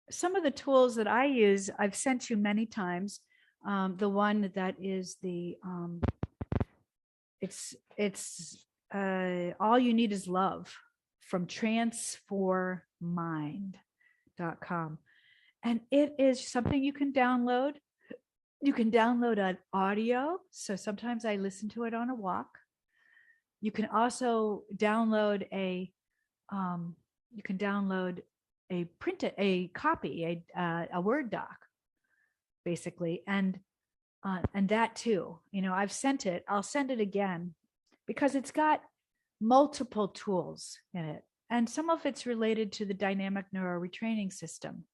some of the tools that I use, I've sent you many times. The one that is it's all you need is love from transformind.com. And it is something you can download. You can download an audio. So sometimes I listen to it on a walk. You can also download a copy, a Word doc, basically, and that too. I've sent it. I'll send it again because it's got multiple tools in it, and some of it's related to the dynamic neuro retraining system,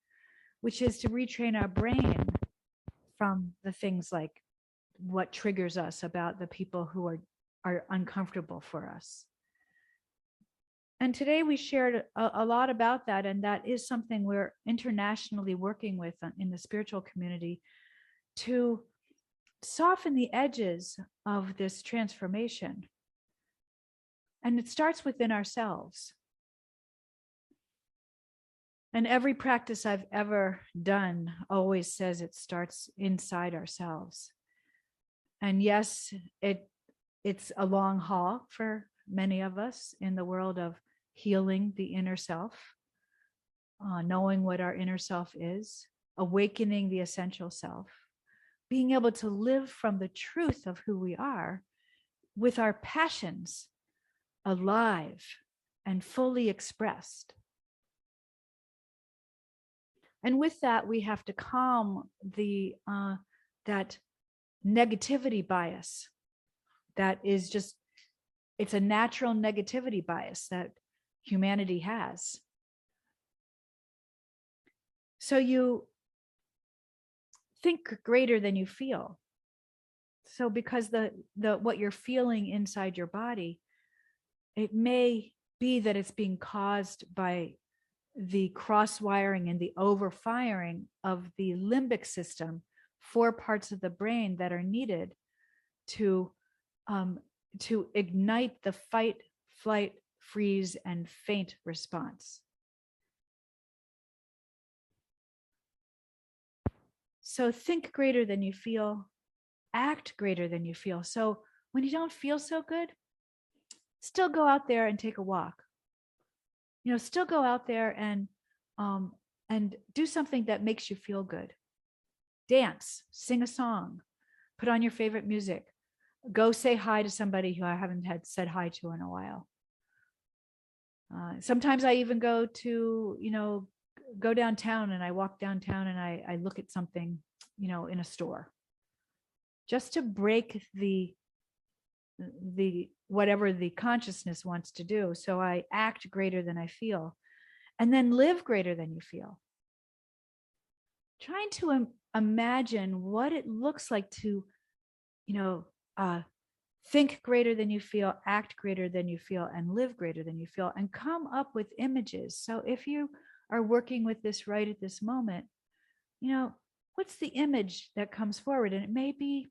which is to retrain our brain from the things like what triggers us about the people who are uncomfortable for us. And today we shared a lot about that, and that is something we're internationally working with in the spiritual community to soften the edges of this transformation. And it starts within ourselves. And every practice I've ever done always says it starts inside ourselves. And yes, it's a long haul for many of us in the world of healing the inner self, knowing what our inner self is, awakening the essential self, being able to live from the truth of who we are with our passions alive and fully expressed. And with that, we have to calm that negativity bias that is just, it's a natural negativity bias that humanity has. So you think greater than you feel. So because the what you're feeling inside your body, it may be that it's being caused by the cross wiring and the overfiring of the limbic system, 4 parts of the brain that are needed to ignite the fight, flight, freeze, and faint response. So think greater than you feel, act greater than you feel. So when you don't feel so good, still go out there and take a walk. Still go out there and do something that makes you feel good. Dance, sing a song, put on your favorite music, go say hi to somebody who I haven't had said hi to in a while. Sometimes I even go downtown and I walk downtown and I look at something, in a store, just to break the whatever the consciousness wants to do. So I act greater than I feel, and then live greater than you feel. Trying to imagine what it looks like to, think greater than you feel, act greater than you feel, and live greater than you feel, and come up with images. So if you are working with this right at this moment, what's the image that comes forward? And it may be,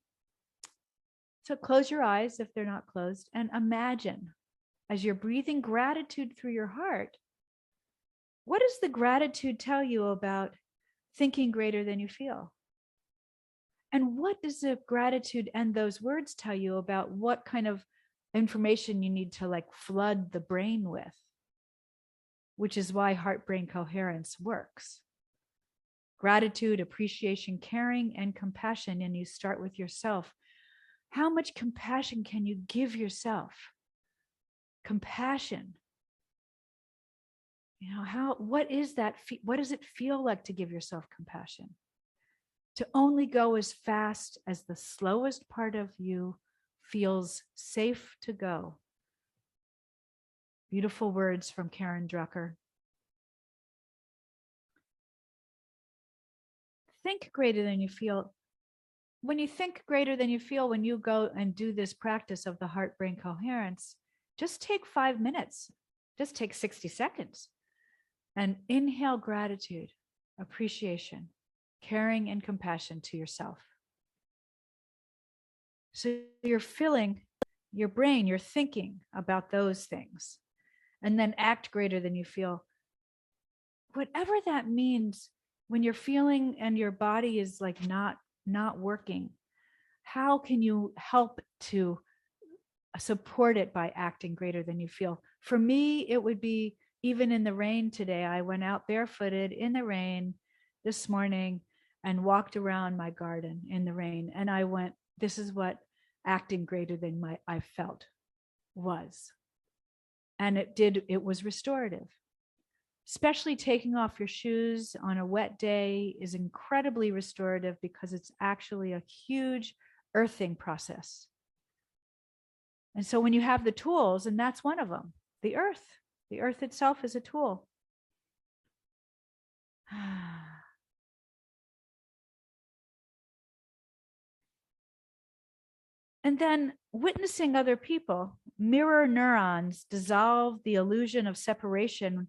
so close your eyes if they're not closed, and imagine as you're breathing gratitude through your heart, what does the gratitude tell you about thinking greater than you feel? And what does the gratitude and those words tell you about what kind of information you need to flood the brain with? Which is why heart-brain coherence works. Gratitude, appreciation, caring, and compassion. And you start with yourself. How much compassion can you give yourself? Compassion. What is that? What does it feel like to give yourself compassion? To only go as fast as the slowest part of you feels safe to go. Beautiful words from Karen Drucker. Think greater than you feel. When you think greater than you feel, when you go and do this practice of the heart-brain coherence, just take 5 minutes, just take 60 seconds and inhale gratitude, appreciation, caring, and compassion to yourself. So you're filling your brain, you're thinking about those things, and then act greater than you feel. Whatever that means when you're feeling and your body is like not working, how can you help to support it by acting greater than you feel? For me, it would be even in the rain today. I went out barefooted in the rain this morning and walked around my garden in the rain. And I went, this is what acting greater than I felt was. And it was restorative. Especially taking off your shoes on a wet day is incredibly restorative because it's actually a huge earthing process. And so when you have the tools, and that's one of them, the earth itself is a tool. And then witnessing other people, mirror neurons dissolve the illusion of separation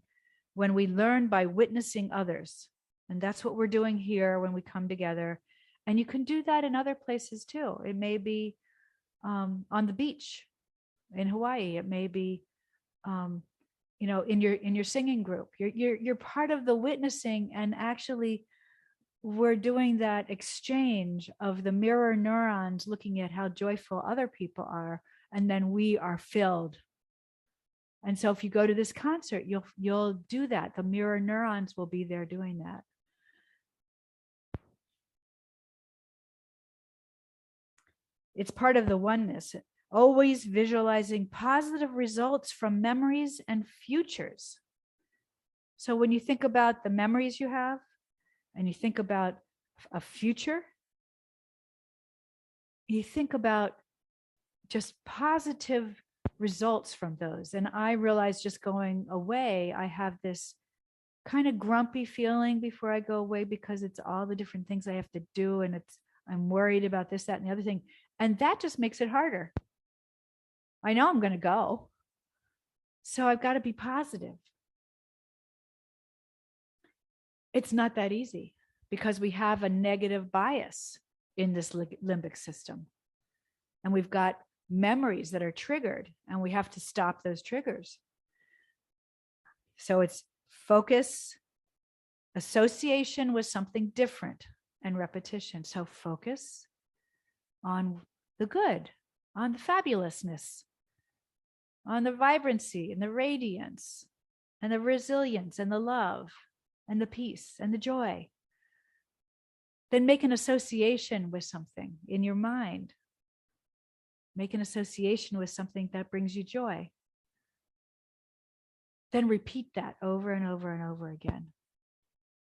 when we learn by witnessing others. And that's what we're doing here when we come together. And you can do that in other places too. It may be on the beach in Hawaii. It may be, in your singing group. You're part of the witnessing, and actually, we're doing that exchange of the mirror neurons, looking at how joyful other people are, and then we are filled. And so, if you go to this concert, you'll do that. The mirror neurons will be there doing that. It's part of the oneness. Always visualizing positive results from memories and futures. So when you think about the memories you have and you think about a future, you think about just positive results from those. And I realized just going away, I have this kind of grumpy feeling before I go away because it's all the different things I have to do. And I'm worried about this, that, and the other thing. And that just makes it harder. I know I'm going to go. So I've got to be positive. It's not that easy because we have a negative bias in this limbic system. And we've got memories that are triggered, and we have to stop those triggers. So it's focus, association with something different, and repetition. So focus on the good, on the fabulousness, on the vibrancy and the radiance and the resilience and the love and the peace and the joy. Then make an association with something in your mind. Make an association with something that brings you joy. Then repeat that over and over and over again.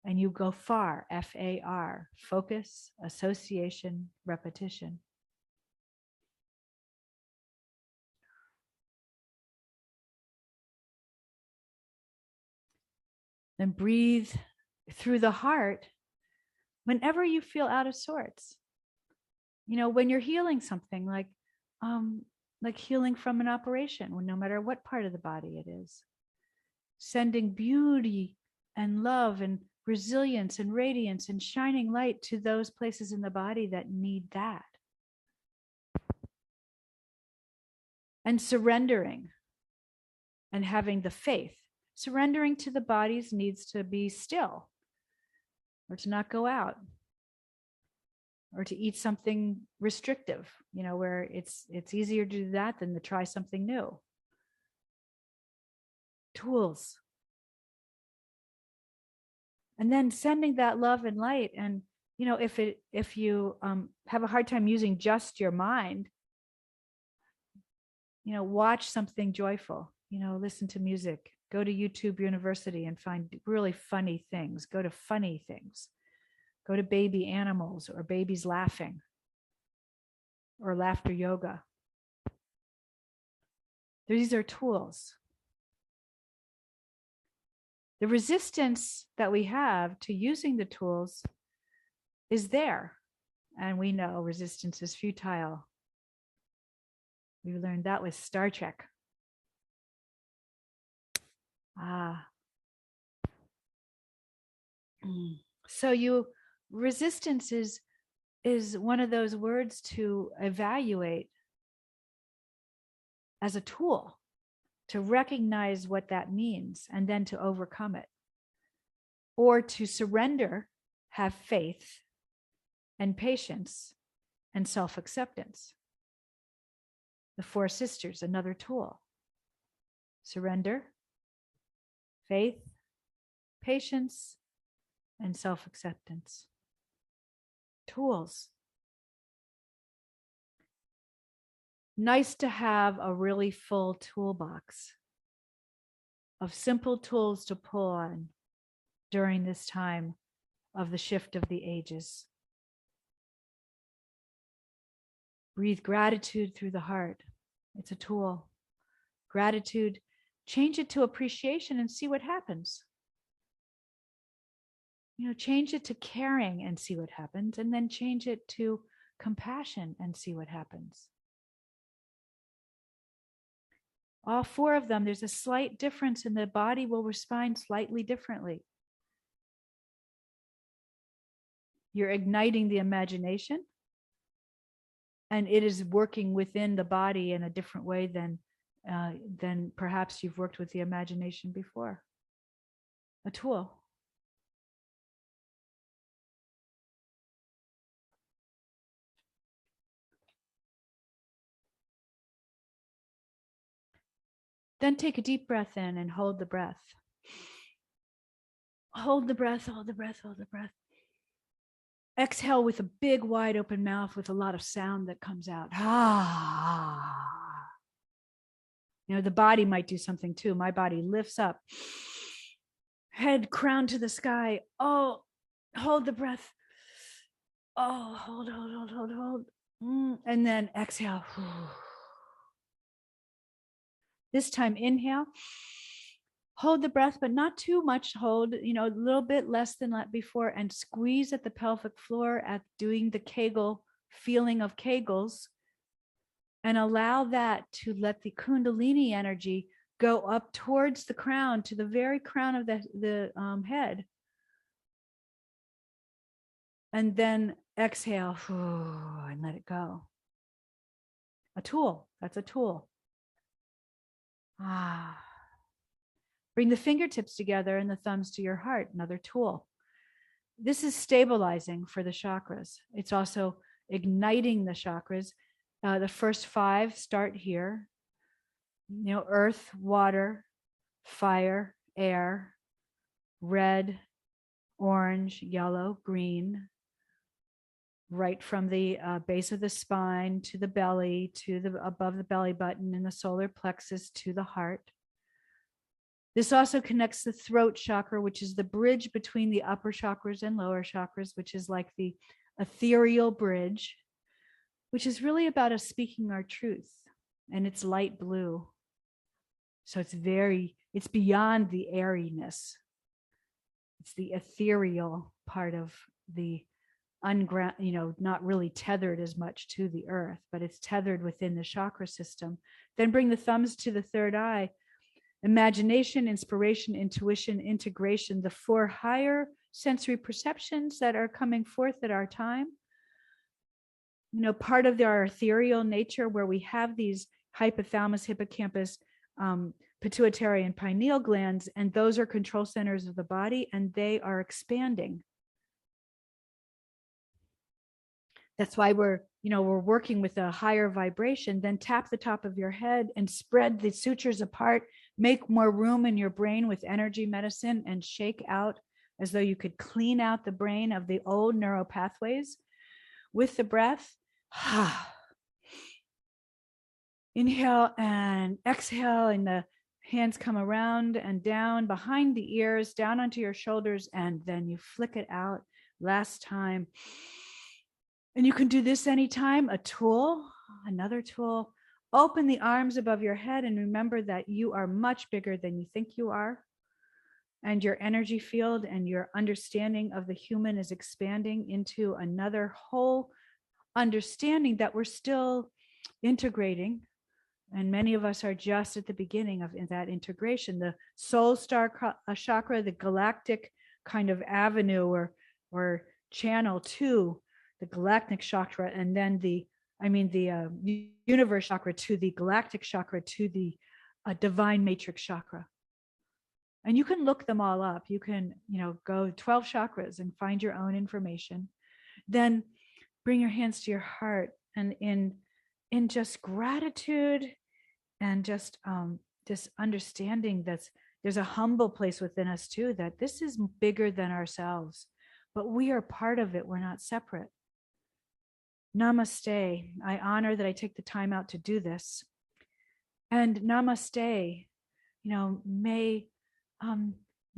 And you go far, FAR, focus, association, repetition. Then breathe through the heart whenever you feel out of sorts. When you're healing something like healing from an operation, no matter what part of the body it is, sending beauty and love and resilience and radiance and shining light to those places in the body that need that. And surrendering and having the faith. Surrendering to the body's needs to be still, or to not go out, or to eat something restrictive, where it's easier to do that than to try something new. Tools. And then sending that love and light. And if you have a hard time using just your mind, watch something joyful, listen to music, go to YouTube University and find really funny things, go to funny things, go to baby animals or babies laughing or laughter yoga. These are tools. The resistance that we have to using the tools is there. And we know resistance is futile. We learned that with Star Trek. So resistance is one of those words to evaluate as a tool, to recognize what that means and then to overcome it. or to surrender, have faith and patience and self-acceptance. The Four Sisters, another tool. Surrender, faith, patience, and self-acceptance. Tools. Nice to have a really full toolbox of simple tools to pull on during this time of the shift of the ages. Breathe gratitude through the heart. It's a tool. Gratitude, change it to appreciation and see what happens. Change it to caring and see what happens, and then change it to compassion and see what happens. All four of them, there's a slight difference, and the body will respond slightly differently. You're igniting the imagination, and it is working within the body in a different way than perhaps you've worked with the imagination before. A tool. Then take a deep breath in and hold the breath. Hold the breath, hold the breath, hold the breath. Exhale with a big, wide open mouth with a lot of sound that comes out. The body might do something too. My body lifts up. Head crown to the sky. Oh, hold the breath. Oh, hold. And then exhale. This time, inhale. Hold the breath, but not too much hold, a little bit less than that before, and squeeze at the pelvic floor at doing the Kegel, feeling of Kegels, and allow that to let the Kundalini energy go up towards the crown, to the very crown of the head. And then exhale and let it go. A tool. That's a tool. Bring the fingertips together and the thumbs to your heart. Another tool. This is stabilizing for the chakras. It's also igniting the chakras. The first 5 start here. Earth, water, fire, air, red, orange, yellow, green. Right from the base of the spine to the belly, to above the belly button and the solar plexus to the heart. This also connects the throat chakra, which is the bridge between the upper chakras and lower chakras, which is like the ethereal bridge, which is really about us speaking our truth. And it's light blue. So it's beyond the airiness. It's the ethereal part of the unground, not really tethered as much to the earth, but it's tethered within the chakra system. Then bring the thumbs to the third eye. Imagination, inspiration, intuition, integration, the 4 higher sensory perceptions that are coming forth at our time. Part of our ethereal nature, where we have these hypothalamus, hippocampus, pituitary, and pineal glands, and those are control centers of the body, and they are expanding. That's why we're working with a higher vibration. Then tap the top of your head and spread the sutures apart. Make more room in your brain with energy medicine and shake out as though you could clean out the brain of the old neural pathways with the breath. Inhale and exhale, and the hands come around and down behind the ears, down onto your shoulders, and then you flick it out. Last time. And you can do this anytime. A tool, another tool. Open the arms above your head and remember that you are much bigger than you think you are. And your energy field and your understanding of the human is expanding into another whole understanding that we're still integrating. And many of us are just at the beginning of that integration. The soul star chakra, the galactic kind of avenue or channel to the galactic chakra, and then the universe chakra to the galactic chakra to the divine matrix chakra. And you can look them all up. You can, go 12 chakras and find your own information. Then bring your hands to your heart, and in just gratitude and just this understanding that there's a humble place within us too, that this is bigger than ourselves, but we are part of it. We're not separate. Namaste. I honor that I take the time out to do this. And namaste.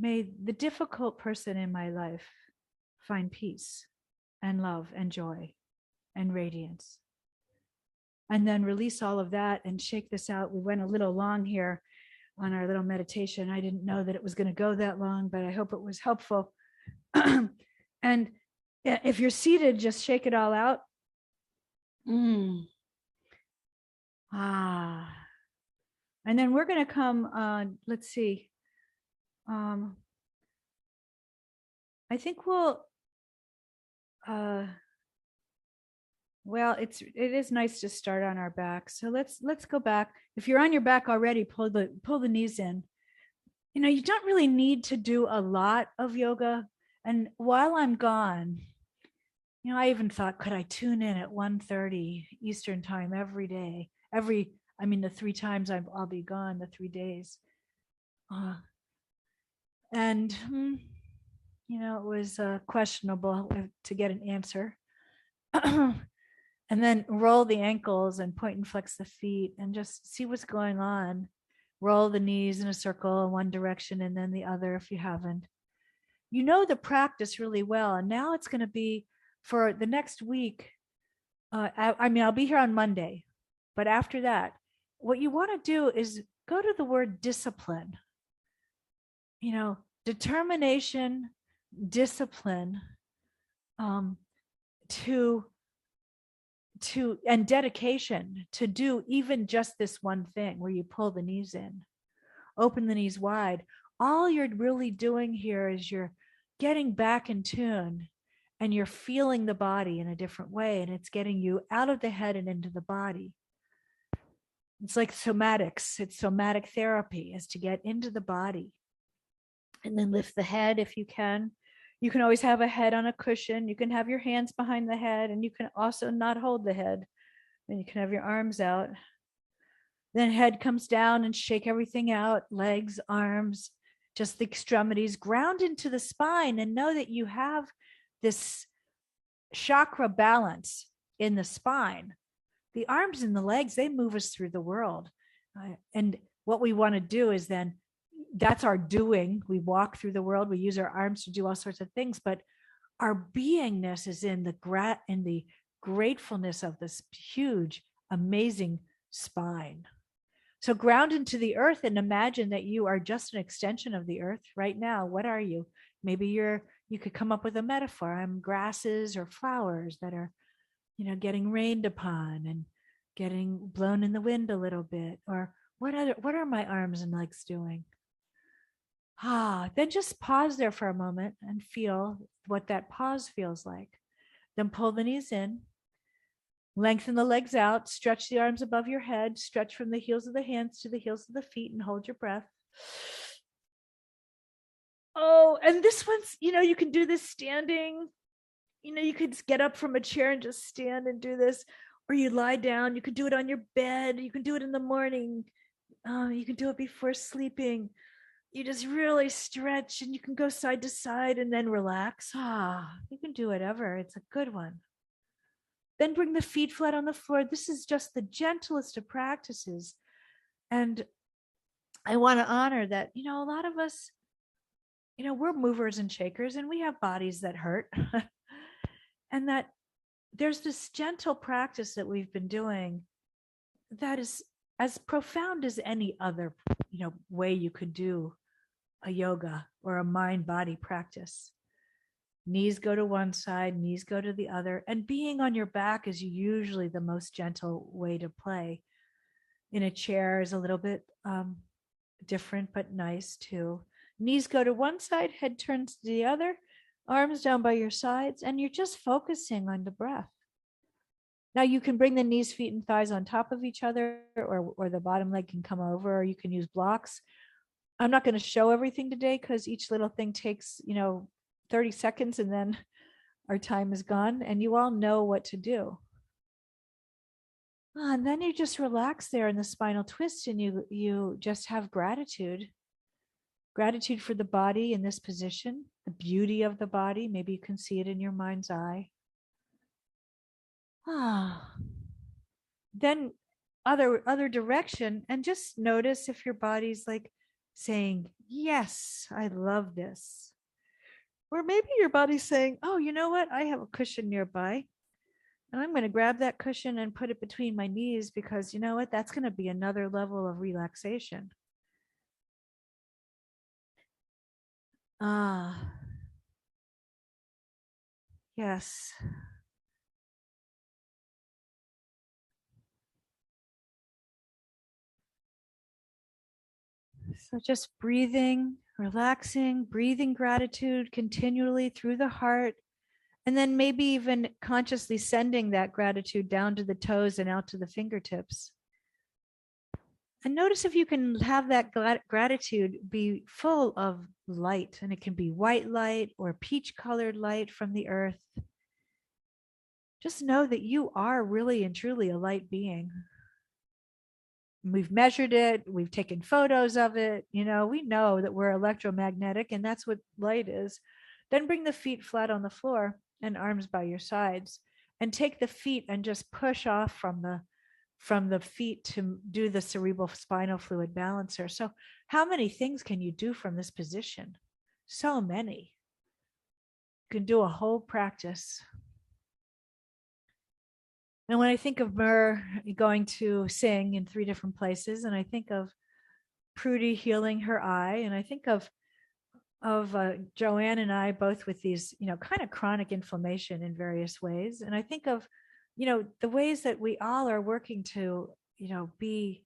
May the difficult person in my life find peace and love and joy and radiance. And then release all of that and shake this out. We went a little long here on our little meditation. I didn't know that it was going to go that long, but I hope it was helpful. And if you're seated, just shake it all out. And then we're going to come, let's see. I think we'll, it is nice to start on our back. So let's go back. If you're on your back already, pull the knees in. You don't really need to do a lot of yoga. And while I'm gone, I even thought, could I tune in at 1:30 Eastern time every day? The 3 times I'll be gone, the 3 days. And it was questionable to get an answer. And then roll the ankles and point and flex the feet and just see what's going on. Roll the knees in a circle in one direction and then the other if you haven't. The practice really well. And now it's going to be for the next week. I'll be here on Monday, but after that, what you want to do is go to the word discipline. Determination, discipline, and dedication to do even just this one thing where you pull the knees in, open the knees wide. All you're really doing here is you're getting back in tune and you're feeling the body in a different way. And it's getting you out of the head and into the body. It's like somatics. It's somatic therapy, is to get into the body. And then lift the head if you can. You can always have a head on a cushion. You can have your hands behind the head, and you can also not hold the head. And you can have your arms out. Then head comes down and shake everything out, legs, arms, just the extremities, ground into the spine, and know that you have this chakra balance in the spine. The arms and the legs, they move us through the world. And what we want to do is then, that's our doing. We walk through the world. We use our arms to do all sorts of things, but our beingness is in the gratefulness of this huge, amazing spine. So ground into the earth and imagine that you are just an extension of the earth right now. What are you? Maybe you could come up with a metaphor. I'm grasses or flowers that are, getting rained upon and getting blown in the wind a little bit. Or what are my arms and legs doing? Then just pause there for a moment and feel what that pause feels like. Then pull the knees in, lengthen the legs out, stretch the arms above your head, stretch from the heels of the hands to the heels of the feet, and hold your breath. Oh, and this one's, you can do this standing. You could get up from a chair and just stand and do this, or you lie down. You can do it on your bed. You can do it in the morning. You can do it before sleeping. You just really stretch, and you can go side to side and then relax. You can do whatever. It's a good one. Then bring the feet flat on the floor. This is just the gentlest of practices. And I want to honor that, a lot of us, we're movers and shakers, and we have bodies that hurt. And that there's this gentle practice that we've been doing that is as profound as any other, way you could do a yoga or a mind-body practice. Knees go to one side, knees go to the other, and being on your back is usually the most gentle way to play. In a chair is a little bit different, but nice too. Knees go to one side, head turns to the other, arms down by your sides, and you're just focusing on the breath. Now you can bring the knees, feet, and thighs on top of each other, or the bottom leg can come over, or you can use blocks. I'm not going to show everything today because each little thing takes, 30 seconds and then our time is gone and you all know what to do. And then you just relax there in the spinal twist and you just have gratitude. Gratitude for the body in this position, the beauty of the body. Maybe you can see it in your mind's eye. Then other direction, and just notice if your body's like saying, yes, I love this. Or maybe your body's saying, oh, you know what? I have a cushion nearby. And I'm going to grab that cushion and put it between my knees because you know what? That's going to be another level of relaxation. Yes. So just breathing, relaxing, breathing gratitude continually through the heart. And then maybe even consciously sending that gratitude down to the toes and out to the fingertips. And notice if you can have that gratitude be full of light, and it can be white light or peach colored light from the earth. Just know that you are really and truly a light being. We've measured it, we've taken photos of it. We know that we're electromagnetic, and that's what light is. Then bring the feet flat on the floor and arms by your sides, and take the feet and just push off from the feet to do the cerebral spinal fluid balancer. So how many things can you do from this position? So many. You can do a whole practice. And when I think of Mur going to sing in 3 different places, and I think of Prudy healing her eye, and I think of Joanne and I both with these, kind of chronic inflammation in various ways. And I think of, the ways that we all are working to, be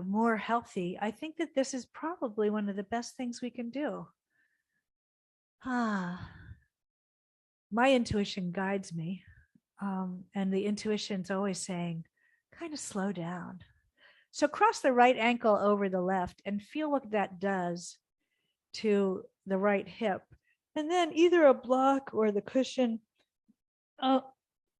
more healthy. I think that this is probably one of the best things we can do. My intuition guides me. And the intuition's always saying, kind of slow down. So cross the right ankle over the left and feel what that does to the right hip. And then either a block or the cushion,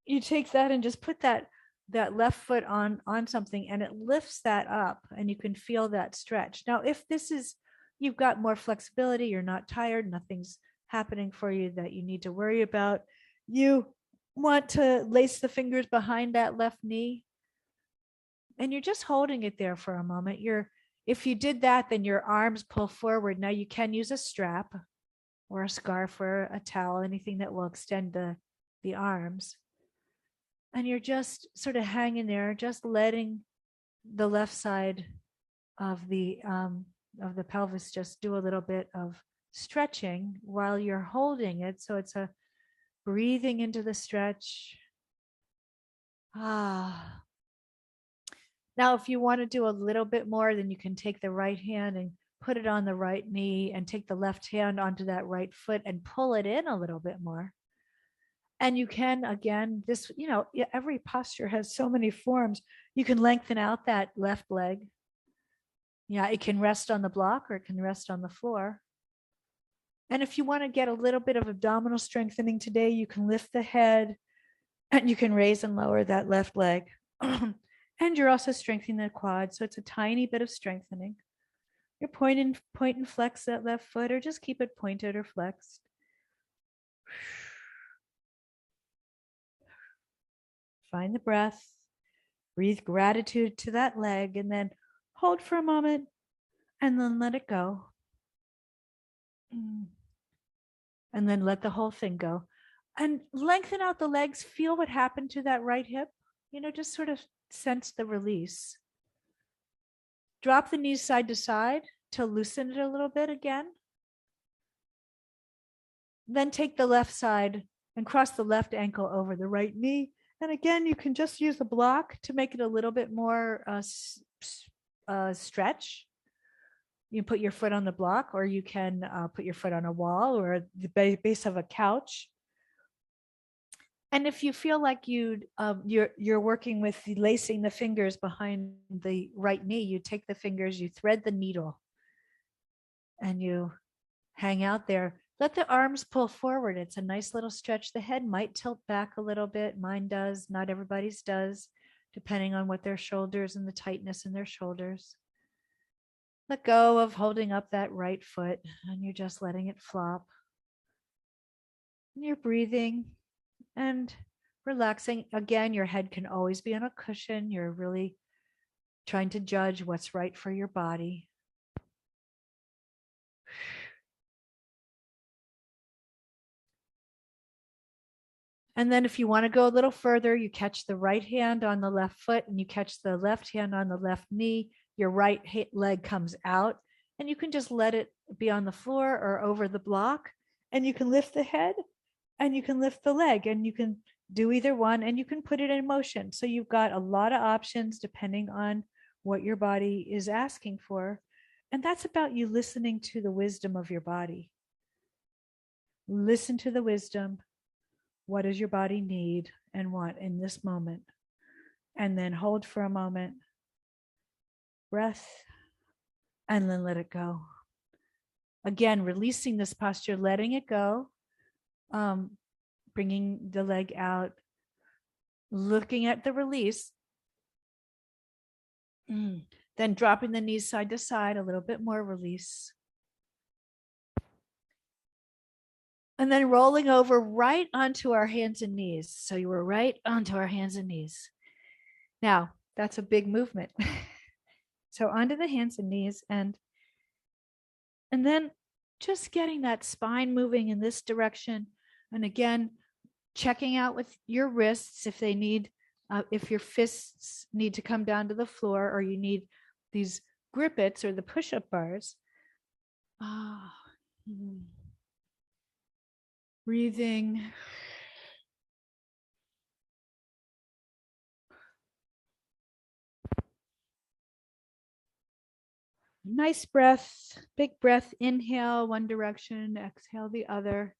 you take that and just put that left foot on something, and it lifts that up, and you can feel that stretch. Now, if this is, you've got more flexibility, you're not tired, nothing's happening for you that you need to worry about, you want to lace the fingers behind that left knee, and you're just holding it there for a moment. If you did that, then your arms pull forward. Now you can use a strap or a scarf or a towel, anything that will extend the arms. And you're just sort of hanging there, just letting the left side of the pelvis just do a little bit of stretching while you're holding it. So it's a breathing into the stretch. Now, if you want to do a little bit more, then you can take the right hand and put it on the right knee and take the left hand onto that right foot and pull it in a little bit more. And you can, again, every posture has so many forms. You can lengthen out that left leg. Yeah, it can rest on the block or it can rest on the floor. And if you want to get a little bit of abdominal strengthening today, you can lift the head and you can raise and lower that left leg. And you're also strengthening the quad. So it's a tiny bit of strengthening. You're point and flex that left foot, or just keep it pointed or flexed. Find the breath. Breathe gratitude to that leg, and then hold for a moment and then let it go. And then let the whole thing go. And lengthen out the legs. Feel what happened to that right hip. Just sort of sense the release. Drop the knees side to side to loosen it a little bit again. Then take the left side and cross the left ankle over the right knee. And again, you can just use the block to make it a little bit more stretch. You put your foot on the block, or you can put your foot on a wall or the base of a couch. And if you feel like you're working with lacing the fingers behind the right knee, you take the fingers, you thread the needle and you hang out there. Let the arms pull forward. It's a nice little stretch. The head might tilt back a little bit. Mine does. Not everybody's does, depending on what their shoulders and the tightness in their shoulders. Let go of holding up that right foot, and you're just letting it flop. And you're breathing and relaxing. Again, your head can always be on a cushion. You're really trying to judge what's right for your body. And then if you want to go a little further, you catch the right hand on the left foot and you catch the left hand on the left knee. Your right leg comes out and you can just let it be on the floor or over the block. And you can lift the head and you can lift the leg, and you can do either one, and you can put it in motion. So you've got a lot of options depending on what your body is asking for. And that's about you listening to the wisdom of your body. Listen to the wisdom. What does your body need and want in this moment? And then hold for a moment, breath, and then let it go. Again, releasing this posture, letting it go, bringing the leg out, looking at the release, then dropping the knees side to side, a little bit more release. And then rolling over right onto our hands and knees. So you were right onto our hands and knees. Now, that's a big movement. So onto the hands and knees, and then just getting that spine moving in this direction. And again, checking out with your wrists if they need, if your fists need to come down to the floor, or you need these grippets or the push-up bars. Breathing. Nice breath, big breath. Inhale one direction, exhale the other.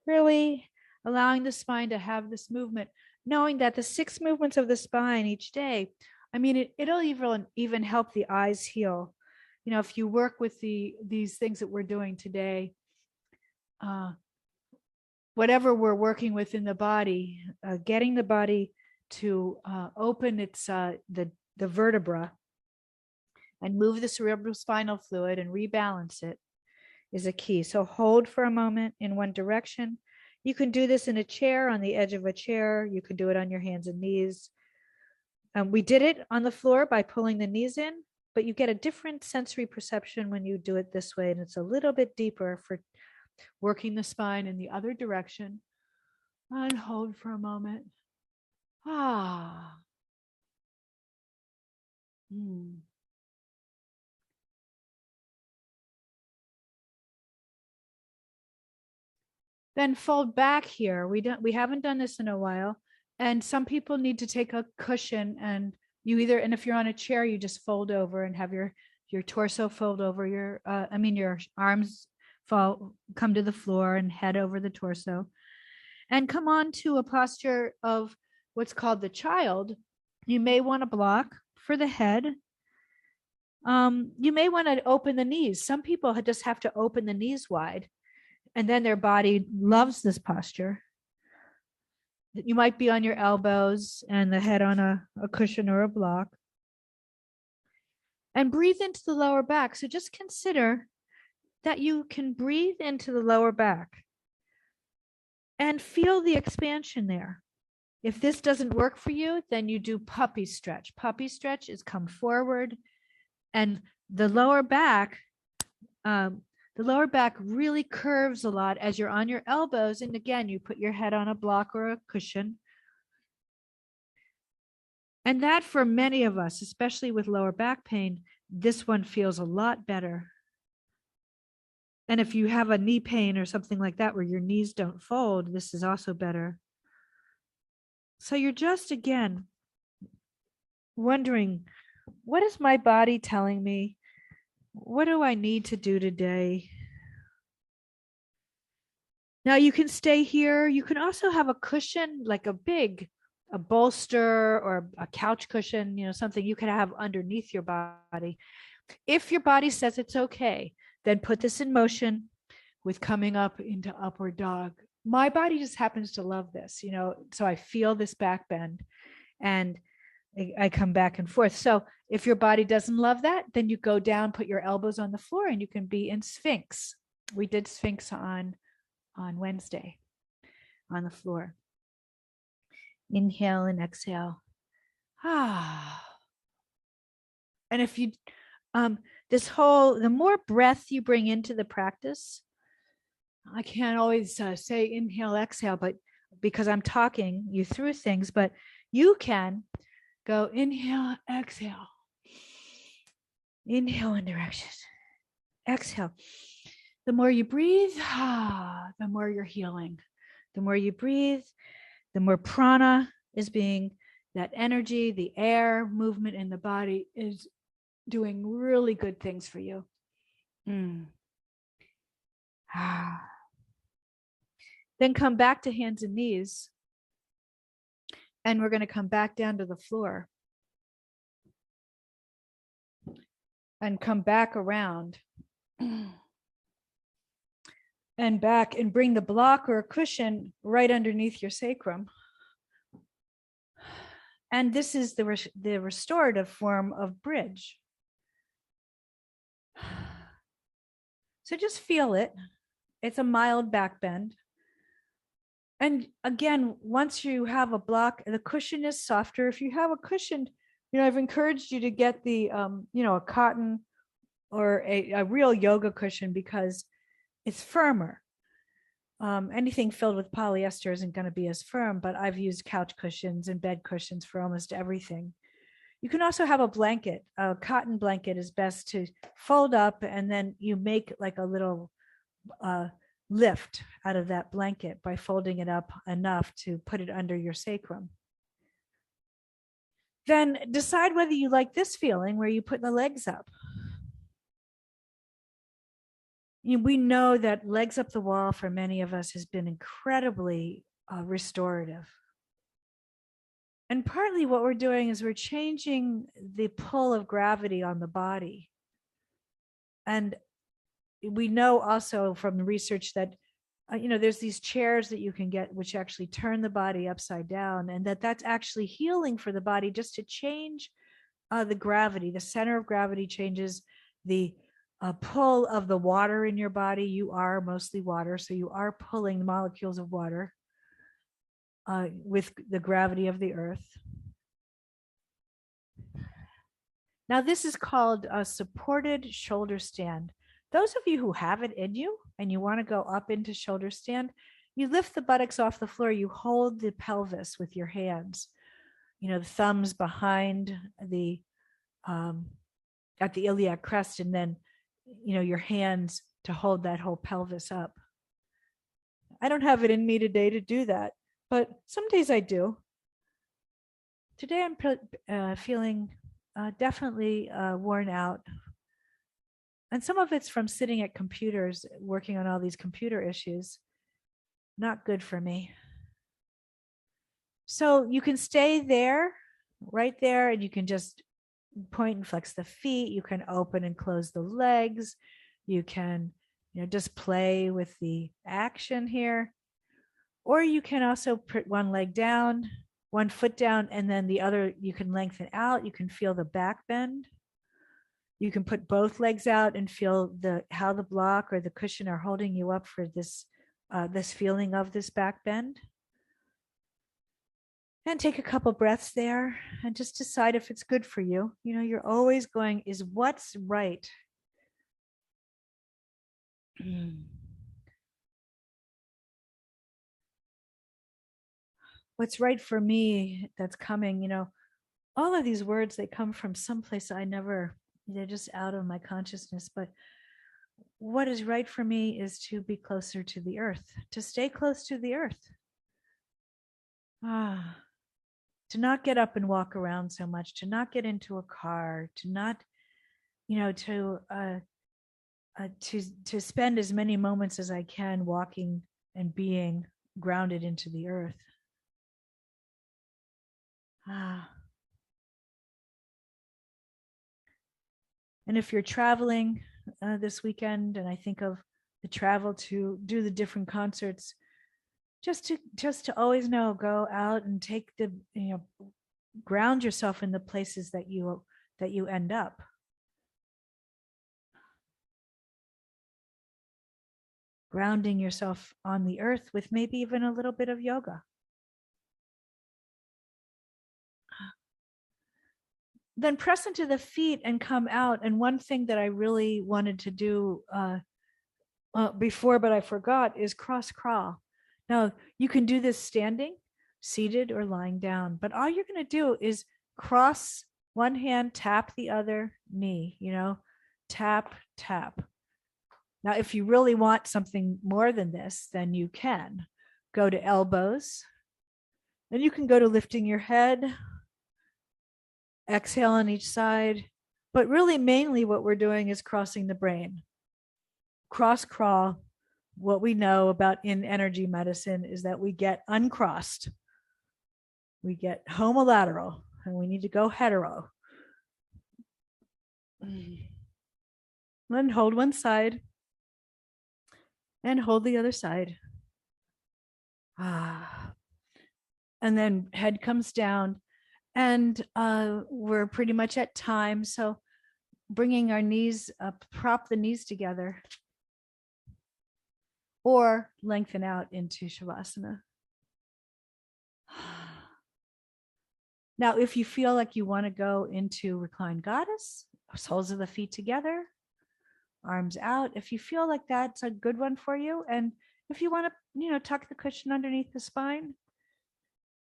Really allowing the spine to have this movement, knowing that the 6 movements of the spine each day, I mean, it'll even help the eyes heal. You know, if you work with these things that we're doing today, whatever we're working with in the body, getting the body to open its the vertebra and move the cerebrospinal fluid and rebalance it is a key. So hold for a moment in one direction. You can do this in a chair, on the edge of a chair. You can do it on your hands and knees. We did it on the floor by pulling the knees in, but you get a different sensory perception when you do it this way, and it's a little bit deeper for working the spine in the other direction. And hold for a moment. Then fold back here. We haven't done this in a while. And some people need to take a cushion, and and if you're on a chair, you just fold over and have your torso fold over your arms come to the floor and head over the torso, and come on to a posture of what's called the child. You may want to block for the head. You may want to open the knees. Some people just have to open the knees wide, and then their body loves this posture. You might be on your elbows and the head on a cushion or a block. And breathe into the lower back. So just consider that you can breathe into the lower back and feel the expansion there. If this doesn't work for you, then you do puppy stretch. Puppy stretch is come forward, and the lower back really curves a lot as you're on your elbows. And again, you put your head on a block or a cushion. And that, for many of us, especially with lower back pain, this one feels a lot better. And if you have a knee pain or something like that where your knees don't fold, this is also better. So you're just, again, wondering, what is my body telling me? What do I need to do today? Now you can stay here. You can also have a cushion, like a bolster or a couch cushion, something you can have underneath your body. If your body says it's okay, Then put this in motion with coming up into upward dog. My body just happens to love this, so I feel this back bend and I come back and forth. So if your body doesn't love that, then you go down, put your elbows on the floor, and you can be in Sphinx. We did Sphinx on Wednesday on the floor. Inhale and exhale. And if you, the more breath you bring into the practice, I can't always say inhale, exhale, but because I'm talking you through things, but you can go inhale, exhale. Inhale one direction. Exhale. The more you breathe, the more you're healing. The more you breathe, the more prana is being, that energy, the air movement in the body is doing really good things for you. Then come back to hands and knees. And we're going to come back down to the floor. And come back around. And back and bring the block or a cushion right underneath your sacrum. And this is the restorative form of bridge. So just feel it. It's a mild back bend. And again, once you have a block, the cushion is softer. If you have a cushion, I've encouraged you to get the, a cotton or a real yoga cushion because it's firmer. Anything filled with polyester isn't going to be as firm, but I've used couch cushions and bed cushions for almost everything. You can also have a blanket. A cotton blanket is best to fold up, and then you make like a little lift out of that blanket by folding it up enough to put it under your sacrum. Then decide whether you like this feeling where you put the legs up. We know that legs up the wall for many of us has been incredibly restorative. And partly what we're doing is we're changing the pull of gravity on the body. And we know also from the research that, there's these chairs that you can get which actually turn the body upside down, and that's actually healing for the body just to change the gravity. The center of gravity changes the pull of the water in your body. You are mostly water, so you are pulling the molecules of water with the gravity of the earth. Now, this is called a supported shoulder stand. Those of you who have it in you and you want to go up into shoulder stand, you lift the buttocks off the floor, you hold the pelvis with your hands, the thumbs behind the at the iliac crest, and then your hands to hold that whole pelvis up. I don't have it in me today to do that, but some days I do. Today I'm feeling definitely worn out. And some of it's from sitting at computers, working on all these computer issues. Not good for me. So you can stay there, right there, and you can just point and flex the feet. You can open and close the legs. You can, just play with the action here. Or you can also put one leg down, one foot down, and then the other you can lengthen out. You can feel the back bend. You can put both legs out and feel how the block or the cushion are holding you up for this feeling of this back bend. And take a couple breaths there and just decide if it's good for you. You're always going, is what's right? What's right for me that's coming, all of these words, they come from someplace they're just out of my consciousness. But what is right for me is to be closer to the earth, to stay close to the earth. To not get up and walk around so much, to not get into a car, to not, to spend as many moments as I can walking and being grounded into the earth. And if you're traveling, this weekend, and I think of the travel to do the different concerts, just to always know, go out and take the, ground yourself in the places that you end up. Grounding yourself on the earth with maybe even a little bit of yoga. Then press into the feet and come out. And one thing that I really wanted to do before, but I forgot, is cross crawl. Now, you can do this standing, seated, or lying down, but all you're going to do is cross one hand, tap the other knee, tap, tap. Now, if you really want something more than this, then you can go to elbows. Then you can go to lifting your head, exhale on each side. But really, mainly what we're doing is crossing the brain. Cross crawl, what we know about in energy medicine is that we get uncrossed. We get homolateral, and we need to go hetero. Then hold one side and hold the other side. And then head comes down, and we're pretty much at time. So bringing our knees up, prop the knees together, or lengthen out into Shavasana. Now, if you feel like you want to go into reclined goddess, soles of the feet together, arms out, if you feel like that's a good one for you, and if you want to, tuck the cushion underneath the spine,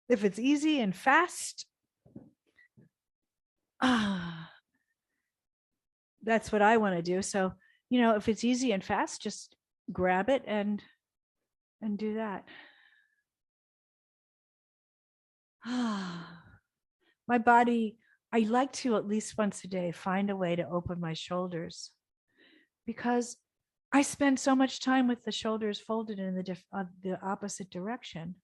if it's easy and fast, that's what I want to do. So, if it's easy and fast, just grab it and do that. My body, I like to at least once a day find a way to open my shoulders, because I spend so much time with the shoulders folded in the opposite direction.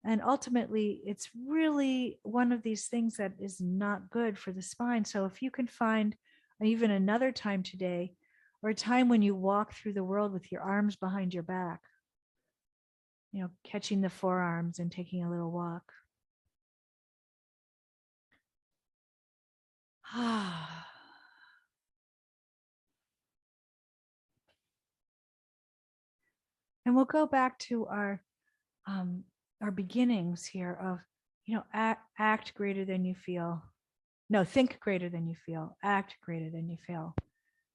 And ultimately, it's really one of these things that is not good for the spine. So if you can find even another time today, or a time when you walk through the world with your arms behind your back, catching the forearms and taking a little walk. And we'll go back to our beginnings here of, act greater than you feel. No, think greater than you feel. Act greater than you feel.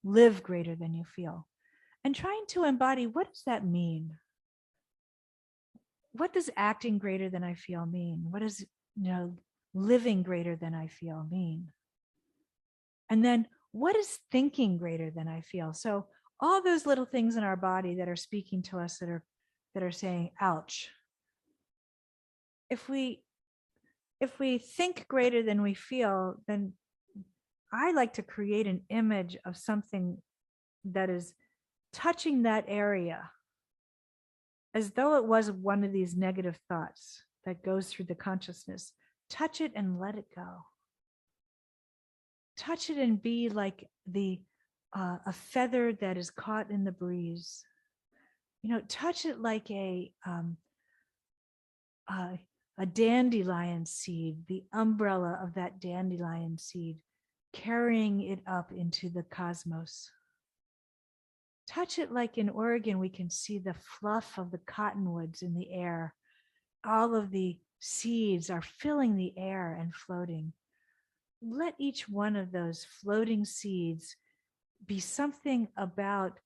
Live greater than you feel. And trying to embody, what does that mean? What does acting greater than I feel mean? What does, living greater than I feel mean? And then what is thinking greater than I feel? So all those little things in our body that are speaking to us, that are saying, ouch. If we think greater than we feel, then I like to create an image of something that is touching that area, as though it was one of these negative thoughts that goes through the consciousness. Touch it and let it go. Touch it and be like a feather that is caught in the breeze. Touch it like a dandelion seed, the umbrella of that dandelion seed, carrying it up into the cosmos. Touch it like in Oregon, we can see the fluff of the cottonwoods in the air. All of the seeds are filling the air and floating. Let each one of those floating seeds be something about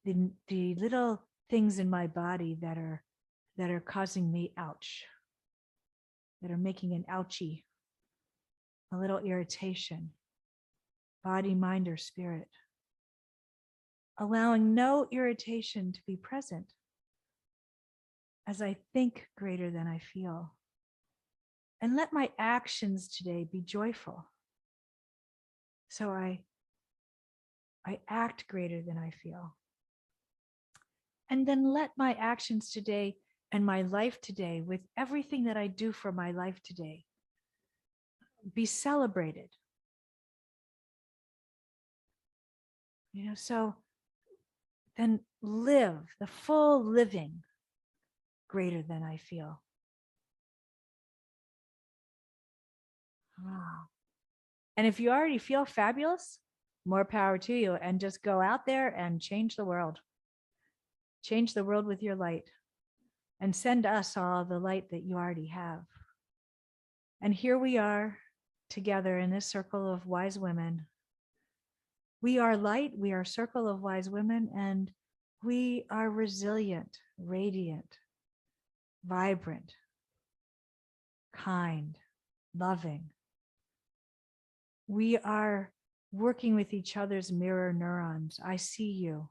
the little things in my body that are causing me ouch, that are making an ouchie, a little irritation, body, mind, or spirit. Allowing no irritation to be present as I think greater than I feel. And let my actions today be joyful. So I act greater than I feel. And then let my actions today and my life today, with everything that I do for my life today, be celebrated. So then live the full living greater than I feel. Wow. And if you already feel fabulous, more power to you. And just go out there and change the world. Change the world with your light. And send us all the light that you already have. And here we are together in this circle of wise women. We are light, we are a circle of wise women, and we are resilient, radiant, vibrant, kind, loving. We are working with each other's mirror neurons. I see you.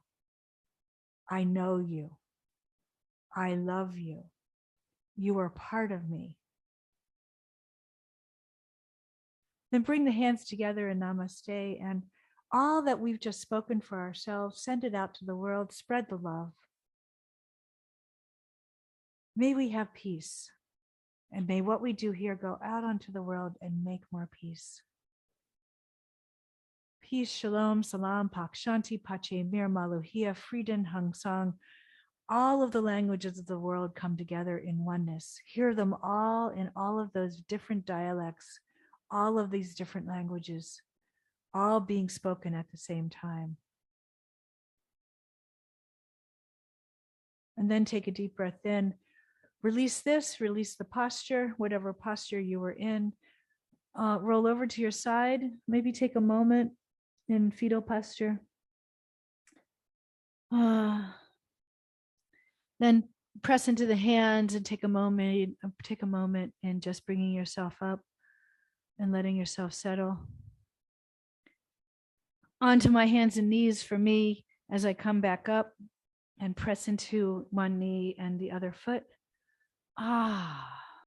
I know you. I love you. You are part of me. Then bring the hands together in namaste, and all that we've just spoken for ourselves, send it out to the world, spread the love. May we have peace, and may what we do here go out onto the world and make more peace. Peace, shalom, salam, pak, shanti, pache, mir, maluhia, frieden, hung sang. All of the languages of the world come together in oneness. Hear them all in all of those different dialects, all of these different languages, all being spoken at the same time. And then take a deep breath in. Release this, release the posture, whatever posture you were in. Roll over to your side. Maybe take a moment in fetal posture. Then press into the hands and take a moment in just bringing yourself up and letting yourself settle. Onto my hands and knees for me as I come back up and press into one knee and the other foot.